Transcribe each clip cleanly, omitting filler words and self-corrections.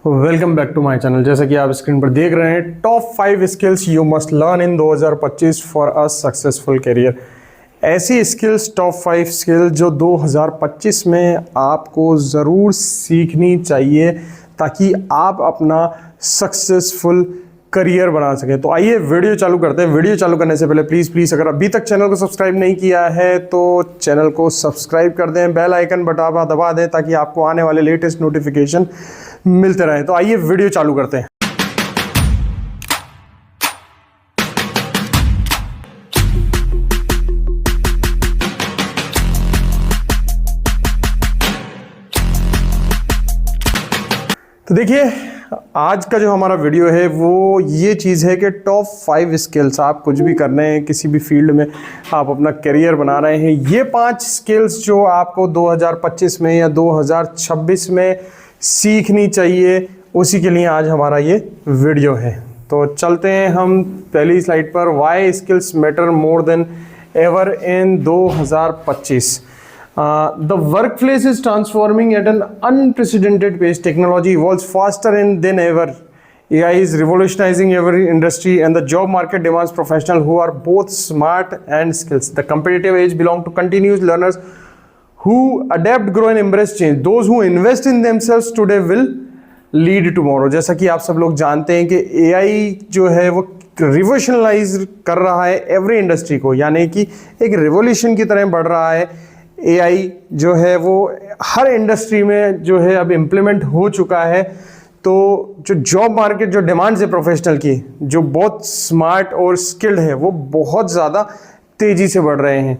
Welcome back to my channel. जैसा कि आप स्क्रीन पर देख रहे हैं, top 5 skills you must learn in 2025 for a successful career. ऐसी स्किल्स, टॉप 5 स्किल्स जो 2025 में आपको ज़रूर सीखनी चाहिए ताकि आप अपना सक्सेसफुल करियर बना सकें। तो आइए वीडियो चालू करते हैं। वीडियो चालू करने से पहले प्लीज़ अगर अभी तक चैनल को सब्सक्राइब नहीं किया है तो चैनल को सब्सक्राइब कर दें, बेल आइकन बटन दबा दें ताकि आपको आने वाले लेटेस्ट नोटिफिकेशन मिलते रहे। तो आइए वीडियो चालू करते हैं। तो देखिए, आज का जो हमारा वीडियो है वो ये चीज़ है कि टॉप 5 स्किल्स, आप कुछ भी कर रहे हैं, किसी भी फील्ड में आप अपना करियर बना रहे हैं, ये 5 स्किल्स जो आपको 2025 में या 2026 में सीखनी चाहिए, उसी के लिए आज हमारा ये वीडियो है। तो चलते हैं हम पहली स्लाइड पर। Why skills matter more than ever in 2025। The workplace is transforming at an unprecedented pace. Technology evolves faster than ever. AI is revolutionizing every industry, and the job market demands professionals who are both smart and skilled. The competitive age belongs to continuous learners who adapt, grow, and embrace change. Those who invest in themselves today will lead tomorrow. जैसा कि आप सब लोग जानते हैं कि AI जो है वो रिवोल्यूशनाइज कर रहा है एवरी इंडस्ट्री को, यानी कि एक रिवोल्यूशन की तरह बढ़ रहा है। AI जो है वो हर इंडस्ट्री में जो है अब इम्प्लीमेंट हो चुका है। तो जो जॉब मार्केट, जो डिमांड्स है प्रोफेशनल की, जो बहुत स्मार्ट और स्किल्ड है, वो बहुत ज़्यादा तेज़ी से बढ़ रहे हैं।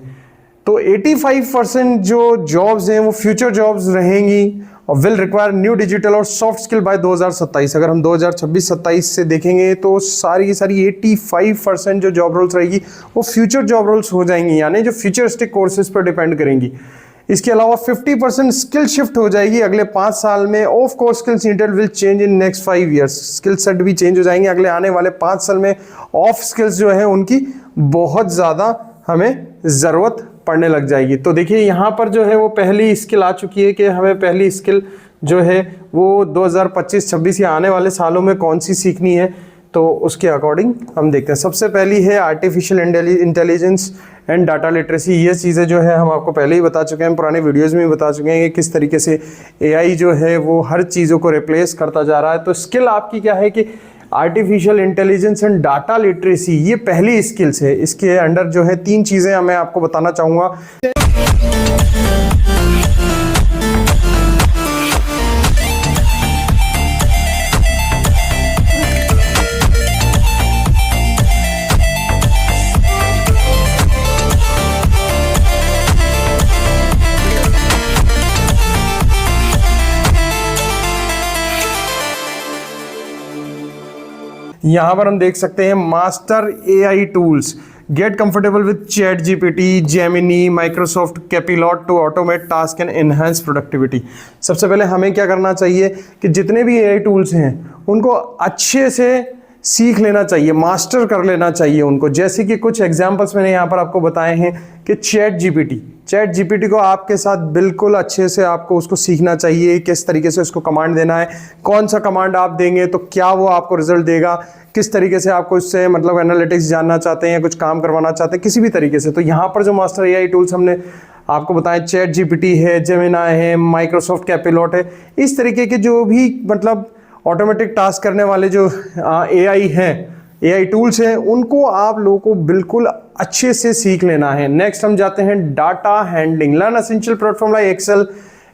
तो 85% जो जॉब्स हैं वो फ्यूचर जॉब्स रहेंगी और विल रिक्वायर न्यू डिजिटल और सॉफ्ट स्किल बाय 2027। अगर हम 2026-27 से देखेंगे तो सारी की सारी 85% जो जॉब रोल्स रहेगी वो फ्यूचर जॉब रोल्स हो जाएंगी, यानी जो फ्यूचरिस्टिक कोर्सेज पर डिपेंड करेंगी। इसके अलावा 50% स्किल शिफ्ट हो जाएगी अगले 5 साल में। Of course skills needed will change in next 5 years. Skill set भी चेंज हो जाएंगे अगले आने वाले 5 साल में। ऑफ स्किल्स जो है उनकी बहुत ज़्यादा हमें ज़रूरत पढ़ने लग जाएगी। तो देखिए, यहाँ पर जो है वो पहली स्किल आ चुकी है कि हमें पहली स्किल जो है वो 2025-26 या आने वाले सालों में कौन सी सीखनी है। तो उसके अकॉर्डिंग हम देखते हैं। सबसे पहली है artificial intelligence and data literacy. ये चीज़ें जो है हम आपको पहले ही बता चुके हैं, पुराने वीडियोज़ में भी बता चुके हैं कि किस तरीके से AI जो है वो हर चीज़ों को रिप्लेस करता जा रहा है। तो स्किल आपकी क्या है कि artificial intelligence and data literacy, ये पहली स्किल्स है। इसके अंडर जो है 3 चीज़ें मैं आपको बताना चाहूँगा। यहाँ पर हम देख सकते हैं master AI tools, get comfortable with ChatGPT, Gemini, Microsoft Copilot to automate task and enhance productivity. सबसे पहले हमें क्या करना चाहिए कि जितने भी AI टूल्स हैं उनको अच्छे से सीख लेना चाहिए, मास्टर कर लेना चाहिए उनको। जैसे कि कुछ एग्जांपल्स मैंने यहाँ पर आपको बताए हैं कि ChatGPT को आपके साथ बिल्कुल अच्छे से आपको उसको सीखना चाहिए, किस तरीके से उसको कमांड देना है, कौन सा कमांड आप देंगे तो क्या वो आपको रिजल्ट देगा, किस तरीके से आपको इससे मतलब एनालिटिक्स जानना चाहते हैं या कुछ काम करवाना चाहते हैं किसी भी तरीके से। तो यहाँ पर जो मास्टर AI टूल्स हमने आपको बताया, ChatGPT है, जेमिनी है, माइक्रोसॉफ्ट कैपिलॉट है, इस तरीके के जो भी मतलब ऑटोमेटिक टास्क करने वाले जो AI हैं, AI टूल्स हैं, उनको आप लोगों को बिल्कुल अच्छे से सीख लेना है। नेक्स्ट हम जाते हैं data handling. Learn essential platform like Excel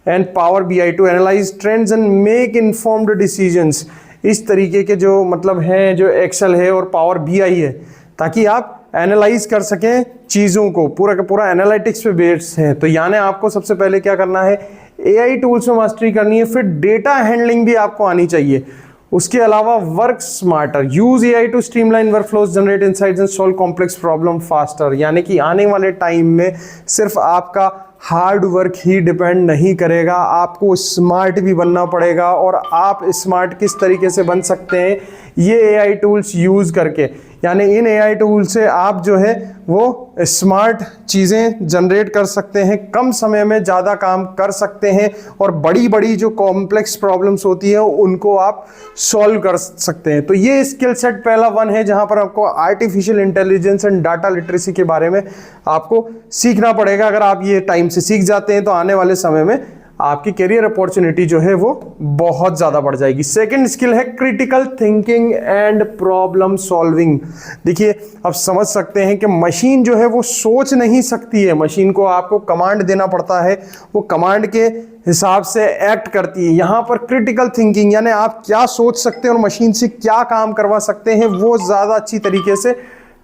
and power BI to analyse trends and make informed decisions. इस तरीके के जो मतलब हैं, जो एक्सेल है और पावर BI है, ताकि आप एनालाइज कर सकें चीज़ों को। पूरा का पूरा एनालिटिक्स पे बेस्ड है। तो यानी आपको सबसे पहले क्या करना है, AI टूल्स में मास्टरी करनी है, फिर डेटा हैंडलिंग भी आपको आनी चाहिए। उसके अलावा work smarter, use AI to streamline workflows, generate insights and solve complex problem faster. यानी कि आने वाले टाइम में सिर्फ आपका हार्ड वर्क ही डिपेंड नहीं करेगा, आपको स्मार्ट भी बनना पड़ेगा। और आप स्मार्ट किस तरीके से बन सकते हैं, ये AI टूल्स यूज़ करके, यानी इन AI टूल से आप जो है वो स्मार्ट चीज़ें जनरेट कर सकते हैं, कम समय में ज़्यादा काम कर सकते हैं और बड़ी बड़ी जो कॉम्प्लेक्स प्रॉब्लम्स होती है उनको आप सॉल्व कर सकते हैं। तो ये स्किल सेट पहला वन है जहां पर आपको artificial intelligence and data literacy के बारे में आपको सीखना पड़ेगा। अगर आप ये टाइम से सीख जाते हैं तो आने वाले समय में आपकी करियर अपॉर्चुनिटी जो है वो बहुत ज़्यादा बढ़ जाएगी। सेकंड स्किल है critical thinking and problem solving. देखिए, आप समझ सकते हैं कि मशीन जो है वो सोच नहीं सकती है, मशीन को आपको कमांड देना पड़ता है, वो कमांड के हिसाब से एक्ट करती है। यहाँ पर क्रिटिकल थिंकिंग यानी आप क्या सोच सकते हैं और मशीन से क्या काम करवा सकते हैं वो ज़्यादा अच्छी तरीके से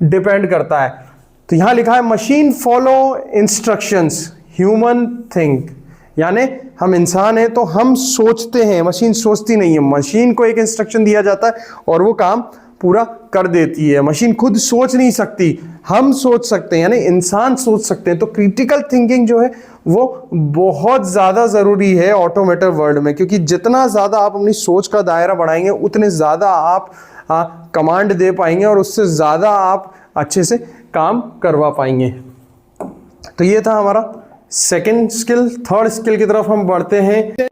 डिपेंड करता है। तो यहाँ लिखा है machine follow instructions, human think. यानी हम इंसान हैं तो हम सोचते हैं, मशीन सोचती नहीं है। मशीन को एक इंस्ट्रक्शन दिया जाता है और वो काम पूरा कर देती है। मशीन खुद सोच नहीं सकती, हम सोच सकते हैं, यानी इंसान सोच सकते हैं। तो क्रिटिकल थिंकिंग जो है वो बहुत ज़्यादा ज़रूरी है ऑटोमेटेड वर्ल्ड में, क्योंकि जितना ज़्यादा आप अपनी सोच का दायरा बढ़ाएंगे उतने ज़्यादा आप कमांड दे पाएंगे और उससे ज़्यादा आप अच्छे से काम करवा पाएंगे। तो ये था हमारा सेकेंड स्किल। थर्ड स्किल की तरफ हम बढ़ते हैं।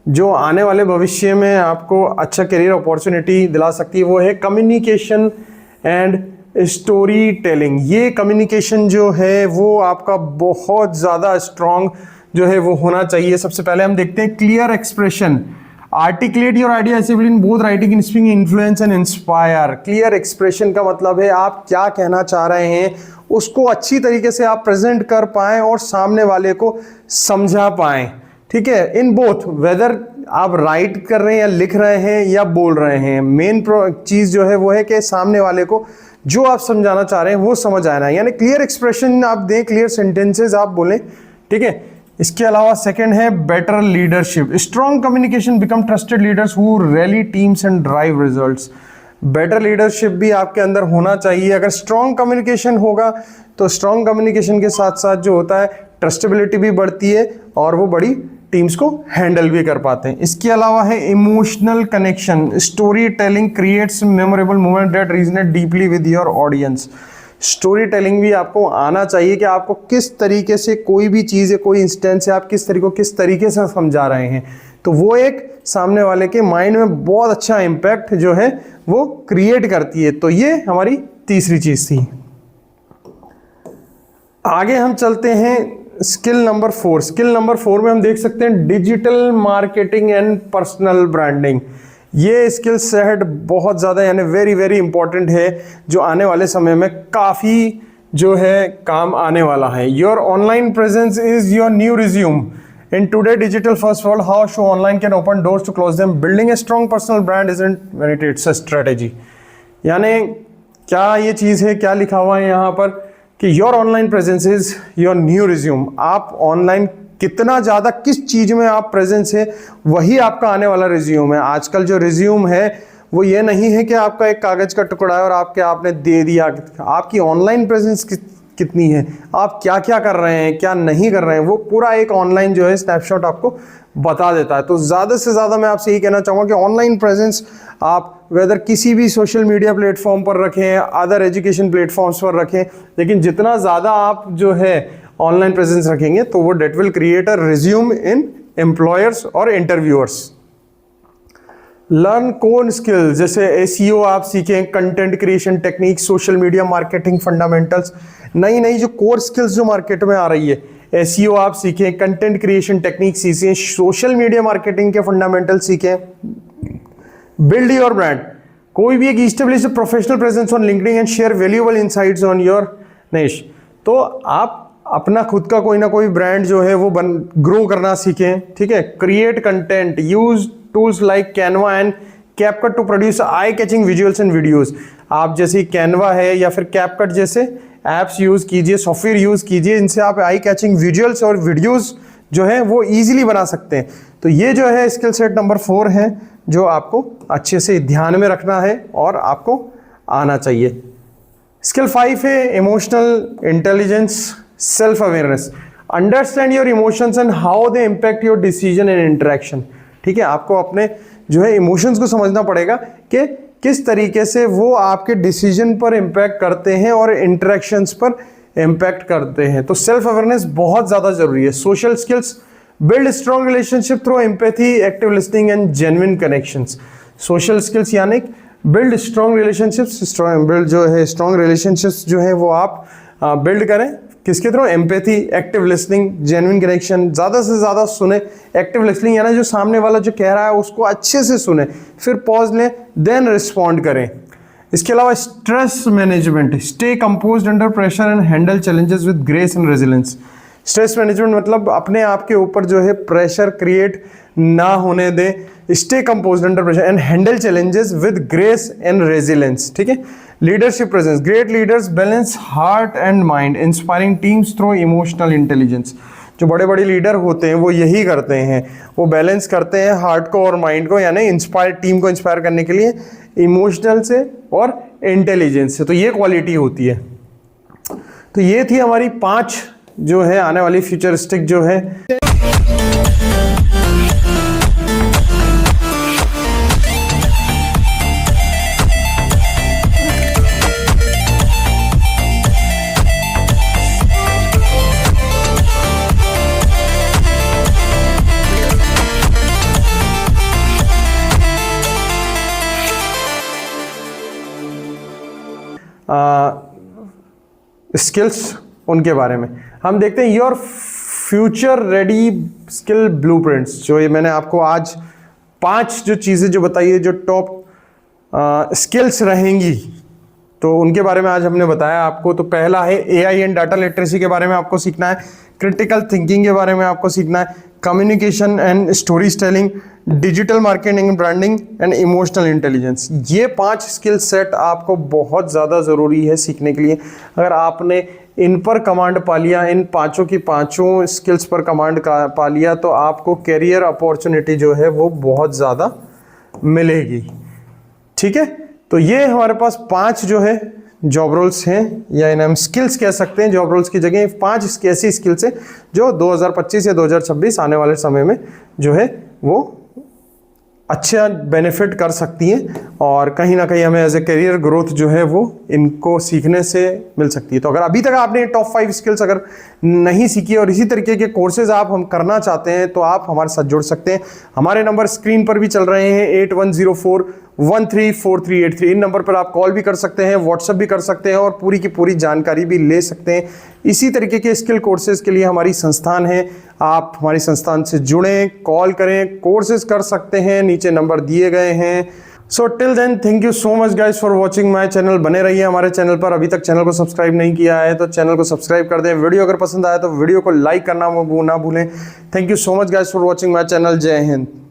जो आने वाले भविष्य में आपको अच्छा करियर अपॉर्चुनिटी दिला सकती है वो है कम्युनिकेशन एंड स्टोरी टेलिंग। ये कम्युनिकेशन जो है वो आपका बहुत ज़्यादा स्ट्रॉन्ग जो है वो होना चाहिए। सबसे पहले हम देखते हैं clear expression. Articulate your idea accessibly in both writing in speaking, influence and inspire. Clear expression का मतलब है आप क्या कहना चाह रहे हैं उसको अच्छी तरीके से आप प्रेजेंट कर पाएं और सामने वाले को समझा पाएं। ठीक है, इन बोथ, वेदर आप राइट कर रहे हैं या लिख रहे हैं या बोल रहे हैं, मेन चीज जो है वो है कि सामने वाले को जो आप समझाना चाह रहे हैं वो समझ आना है। यानी क्लियर एक्सप्रेशन आप दें, क्लियर सेंटेंसेस आप बोलें। ठीक है, इसके अलावा सेकंड है better leadership. Strong communication become trusted leaders who rally teams and drive results. Better leadership भी आपके अंदर होना चाहिए। अगर स्ट्रॉन्ग कम्युनिकेशन होगा तो स्ट्रॉन्ग कम्युनिकेशन के साथ साथ जो होता है ट्रस्टेबिलिटी भी बढ़ती है और वो बड़ी टीम्स को हैंडल भी कर पाते हैं। इसके अलावा है emotional connection. Story telling creates memorable moment that resonate deeply with your audience. Story telling भी आपको आना चाहिए कि आपको किस तरीके से कोई भी चीज़ है, कोई इंस्टेंस है, आप किस तरीके से समझा रहे हैं, तो वो एक सामने वाले के माइंड में बहुत अच्छा इम्पैक्ट जो है वो क्रिएट करती है। तो ये हमारी तीसरी चीज़ थी। आगे हम चलते हैं स्किल नंबर 4। स्किल नंबर 4 में हम देख सकते हैं digital marketing and personal branding. ये स्किल सेट बहुत ज़्यादा यानी वेरी वेरी इंपॉर्टेंट है, जो आने वाले समय में काफ़ी जो है काम आने वाला है। Your online presence is your new resume in today digital first world. How show online can open doors to close them. Building a strong personal brand isn't when it's a strategy. यानी क्या ये चीज़ है, क्या लिखा हुआ है यहाँ पर कि your online presence is your new resume. आप ऑनलाइन कितना ज़्यादा किस चीज़ में आप प्रेजेंस है वही आपका आने वाला रिज्यूम है। आजकल जो रिज्यूम है वो ये नहीं है कि आपका एक कागज़ का टुकड़ा है और आपने दे दिया। आपकी ऑनलाइन प्रेजेंस कितनी है, आप क्या क्या कर रहे हैं, क्या नहीं कर रहे हैं, वो पूरा एक ऑनलाइन जो है स्नैपशॉट आपको बता देता है। तो ज़्यादा से ज़्यादा मैं आपसे यही कहना चाहूँगा कि ऑनलाइन प्रेजेंस आप वेदर किसी भी सोशल मीडिया प्लेटफॉर्म पर रखें, अदर एजुकेशन प्लेटफॉर्म्स पर रखें, लेकिन जितना ज़्यादा आप जो है ऑनलाइन प्रेजेंस रखेंगे तो वो that will create a resume in employers और इंटरव्यूअर्स। लर्न कोर स्किल्स, जैसे SEO आप सीखें, content creation technique, social media marketing fundamentals. नई नई जो कोर स्किल्स जो मार्केट में आ रही है, SEO आप सीखें, कंटेंट क्रिएशन टेक्निक सीखें, सोशल मीडिया मार्केटिंग के फंडामेंटल सीखें। बिल्ड योर ब्रांड, कोई भी एक establish professional presence on LinkedIn and share valuable insights on your निश। तो आप अपना खुद का कोई ना कोई ब्रांड जो है वो ग्रो करना सीखें। ठीक है, create content, use tools like Canva and CapCut to produce eye catching visuals and videos. आप जैसे कैनवा है या फिर कैपकट जैसे ऐप्स यूज कीजिए, सॉफ्टवेयर यूज कीजिए, इनसे आप आई कैचिंग विजुअल्स और वीडियोस जो है वो इजीली बना सकते हैं। तो ये जो है स्किल सेट नंबर 4 है जो आपको अच्छे से ध्यान में रखना है और आपको आना चाहिए। स्किल 5 है emotional intelligence, self awareness. Understand your emotions and how they impact your decision and interaction. ठीक है, आपको अपने जो है इमोशंस को समझना पड़ेगा कि किस तरीके से वो आपके डिसीजन पर इम्पैक्ट करते हैं और इंटरेक्शंस पर इम्पैक्ट करते हैं। तो सेल्फ अवेयरनेस बहुत ज़्यादा जरूरी है। Social skills, build strong relationship through empathy, active listening and genuine connections. Social skills यानी build strong relationships, strong relationships जो है वो आप बिल्ड करें किसके through? Empathy, active listening, genuine connection. ज़्यादा से ज़्यादा सुने। एक्टिव लिसनिंग यानी जो सामने वाला जो कह रहा है उसको अच्छे से सुने, फिर पॉज लें, देन रिस्पॉन्ड करें। इसके अलावा stress management, stay composed under pressure and handle challenges with grace and resilience. Stress management मतलब अपने आप के ऊपर जो है प्रेशर क्रिएट ना होने दें। Stay composed under pressure and handle challenges with grace and resilience. ठीक है। Leadership presence, great leaders balance heart and mind, inspiring teams through emotional intelligence. जो बड़े बड़े लीडर होते हैं वो यही करते हैं, वो बैलेंस करते हैं हार्ट को और माइंड को, यानी इंस्पायर टीम को इंस्पायर करने के लिए इमोशनल से और इंटेलिजेंस से। तो ये क्वालिटी होती है। तो ये थी हमारी 5 जो है आने वाली फ्यूचरिस्टिक जो है स्किल्स, उनके बारे में हम देखते हैं। Your future ready skill blueprints, जो ये मैंने आपको आज 5 जो चीज़ें जो बताई है जो टॉप स्किल्स रहेंगी, तो उनके बारे में आज हमने बताया आपको। तो पहला है एआई एंड डाटा लिटरेसी के बारे में आपको सीखना है, क्रिटिकल थिंकिंग के बारे में आपको सीखना है, communication and story telling, digital marketing and branding and emotional intelligence. ये 5 स्किल सेट आपको बहुत ज़्यादा ज़रूरी है सीखने के लिए। अगर आपने इन पर कमांड पा लिया, इन 5 की 5 स्किल्स पर कमांड पा लिया, तो आपको कैरियर अपॉर्चुनिटी जो है वो बहुत ज़्यादा मिलेगी। ठीक है, तो ये हमारे पास 5 जो है जॉब रोल्स हैं, या इन्हें हम स्किल्स कह सकते हैं। जॉब रोल्स की जगह 5 ऐसी स्किल्स हैं जो 2025 या 2026 आने वाले समय में जो है वो अच्छा बेनिफिट कर सकती हैं, और कहीं ना कहीं हमें एज ए करियर ग्रोथ जो है वो इनको सीखने से मिल सकती है। तो अगर अभी तक आपने टॉप 5 स्किल्स अगर नहीं सीखी और इसी तरीके के कोर्सेज आप हम करना चाहते हैं, तो आप हमारे साथ जुड़ सकते हैं। हमारे नंबर स्क्रीन पर भी चल रहे हैं, 8104134383। इन नंबर पर आप कॉल भी कर सकते हैं, व्हाट्सएप भी कर सकते हैं और पूरी की पूरी जानकारी भी ले सकते हैं। इसी तरीके के स्किल कोर्सेज के लिए हमारी संस्थान है, आप हमारी संस्थान से जुड़ें, कॉल करें, कोर्सेज कर सकते हैं, नीचे नंबर दिए गए हैं। So till then, thank you so much guys for watching my channel. बने रहिए हमारे चैनल पर। अभी तक चैनल को सब्सक्राइब नहीं किया है तो चैनल को सब्सक्राइब कर दें। वीडियो अगर पसंद आया तो वीडियो को लाइक करना ना भूलें। Thank you so much guys for watching my channel. जय हिंद।